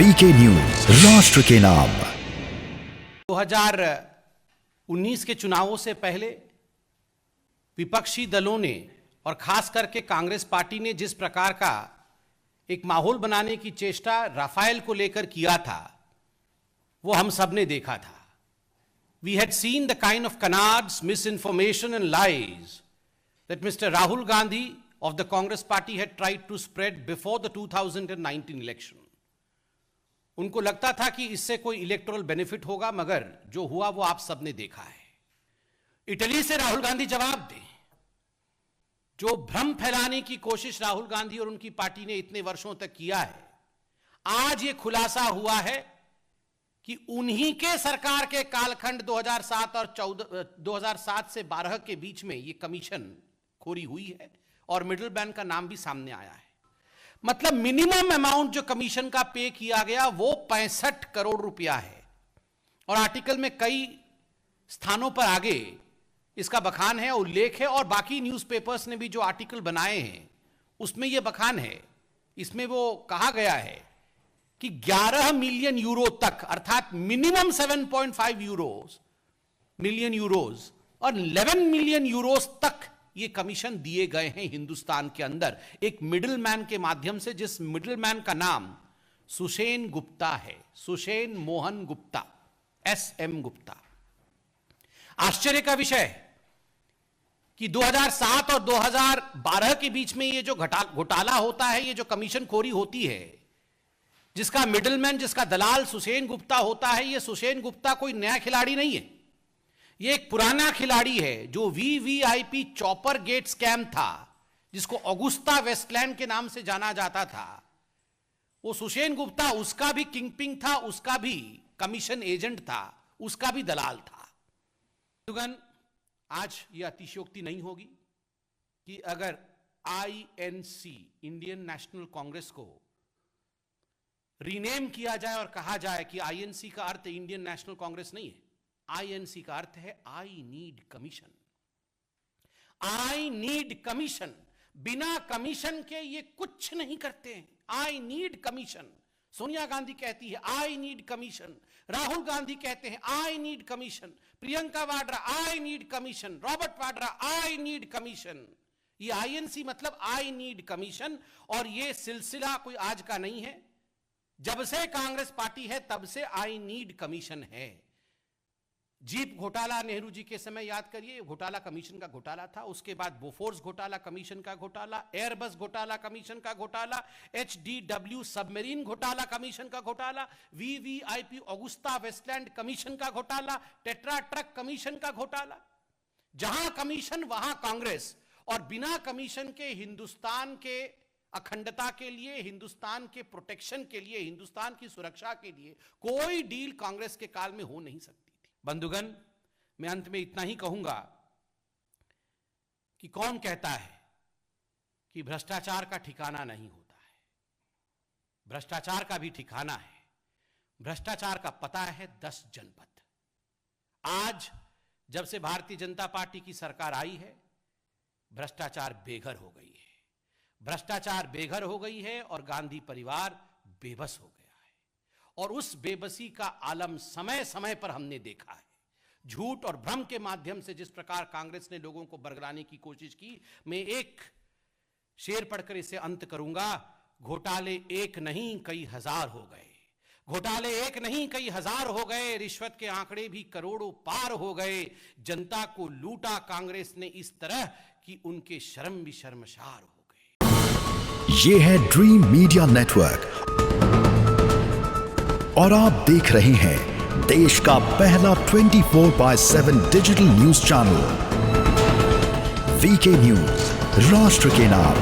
VK news, राष्ट्र के नाम। 2019 के चुनावों से पहले विपक्षी दलों ने और खास करके कांग्रेस पार्टी ने जिस प्रकार का एक माहौल बनाने की चेष्टा राफेल को लेकर किया था, वो हम सब ने देखा था। We had seen the kind of canards, misinformation and lies that Mr. Rahul Gandhi of the Congress party had tried to spread before the 2019 election. उनको लगता था कि इससे कोई इलेक्टोरल बेनिफिट होगा, मगर जो हुआ वो आप सबने देखा है। इटली से राहुल गांधी जवाब दें। जो भ्रम फैलाने की कोशिश राहुल गांधी और उनकी पार्टी ने इतने वर्षों तक किया है, आज ये खुलासा हुआ है कि उन्हीं के सरकार के कालखंड 2007 से 12 के बीच में ये कमीशन खोरी हुई है और मिडिल मैन का नाम भी सामने आया है। मतलब मिनिमम अमाउंट जो कमीशन का पे किया गया वो 65 करोड़ रुपया है और आर्टिकल में कई स्थानों पर आगे इसका बखान है, उल्लेख है, और बाकी न्यूज़पेपर्स ने भी जो आर्टिकल बनाए हैं उसमें यह बखान है। इसमें वो कहा गया है कि 11 मिलियन यूरो तक, अर्थात मिनिमम 7.5 मिलियन यूरोज और 11 मिलियन यूरोज तक ये कमीशन दिए गए हैं हिंदुस्तान के अंदर एक मिडिलमैन के माध्यम से, जिस मिडिलमैन का नाम सुषेण गुप्ता है, सुषेण मोहन गुप्ता, SM गुप्ता। आश्चर्य का विषय है कि 2007 और 2012 के बीच में ये जो घोटाला होता है, ये जो कमीशन खोरी होती है, जिसका मिडिलमैन, जिसका दलाल सुषेण गुप्ता होता है, ये सुषेण गुप्ता कोई नया खिलाड़ी नहीं है। ये एक पुराना खिलाड़ी है जो VVIP चॉपर गेट स्कैम था, जिसको ऑगुस्ता वेस्टलैंड के नाम से जाना जाता था। वो सुषेण गुप्ता उसका भी किंगपिन था, उसका भी कमीशन एजेंट था, उसका भी दलाल था। आज ये अतिशयोक्ति नहीं होगी कि अगर INC, इंडियन नेशनल कांग्रेस को रीनेम किया जाए और कहा जाए कि INC का अर्थ इंडियन नेशनल कांग्रेस नहीं है, INC का अर्थ है I need commission. I need commission. बिना कमीशन के ये कुछ नहीं करते हैं। I need commission. Sonia Gandhi कहती है I need commission, Rahul Gandhi कहते हैं I need commission, Priyanka Vadra I need commission, Robert Vadra I need commission. ये INC मतलब आई नीड कमीशन। और ये सिलसिला कोई आज का नहीं है, जब से कांग्रेस पार्टी है तब से आई नीड कमीशन है। जीप घोटाला नेहरू जी के समय याद करिए, घोटाला कमीशन का घोटाला था। उसके बाद बोफोर्स घोटाला कमीशन का घोटाला, एयरबस घोटाला कमीशन का घोटाला, HDW सबमरीन घोटाला कमीशन का घोटाला, VVIP ऑगुस्ता वेस्टलैंड कमीशन का घोटाला, टेट्रा ट्रक कमीशन का घोटाला। जहां कमीशन वहां कांग्रेस। और बिना कमीशन के हिंदुस्तान के अखंडता के लिए, हिंदुस्तान के प्रोटेक्शन के लिए, हिंदुस्तान की सुरक्षा के लिए कोई डील कांग्रेस के काल में हो नहीं सकती थी। बंधुगण, मैं अंत में इतना ही कहूंगा कि कौन कहता है कि भ्रष्टाचार का ठिकाना नहीं होता है? भ्रष्टाचार का भी ठिकाना है। भ्रष्टाचार का पता है 10 जनपद। आज जब से भारतीय जनता पार्टी की सरकार आई है, भ्रष्टाचार बेघर हो गई है। भ्रष्टाचार बेघर हो गई है और गांधी परिवार बेबस हो गया है। और उस बेबसी का आलम समय समय पर हमने देखा है। झूठ और भ्रम के माध्यम से जिस प्रकार कांग्रेस ने लोगों को बरगलाने की कोशिश की, मैं एक शेर पढ़कर इसे अंत करूंगा। घोटाले एक नहीं कई हजार हो गए, घोटाले एक नहीं कई हजार हो गए, रिश्वत के आंकड़े भी करोड़ों पार हो गए। जनता को लूटा कांग्रेस ने इस तरह कि उनके शर्म भी शर्मसार हो। ये है ड्रीम मीडिया नेटवर्क और आप देख रहे हैं देश का पहला 24/7 digital news channel VK news, राष्ट्र के नाम।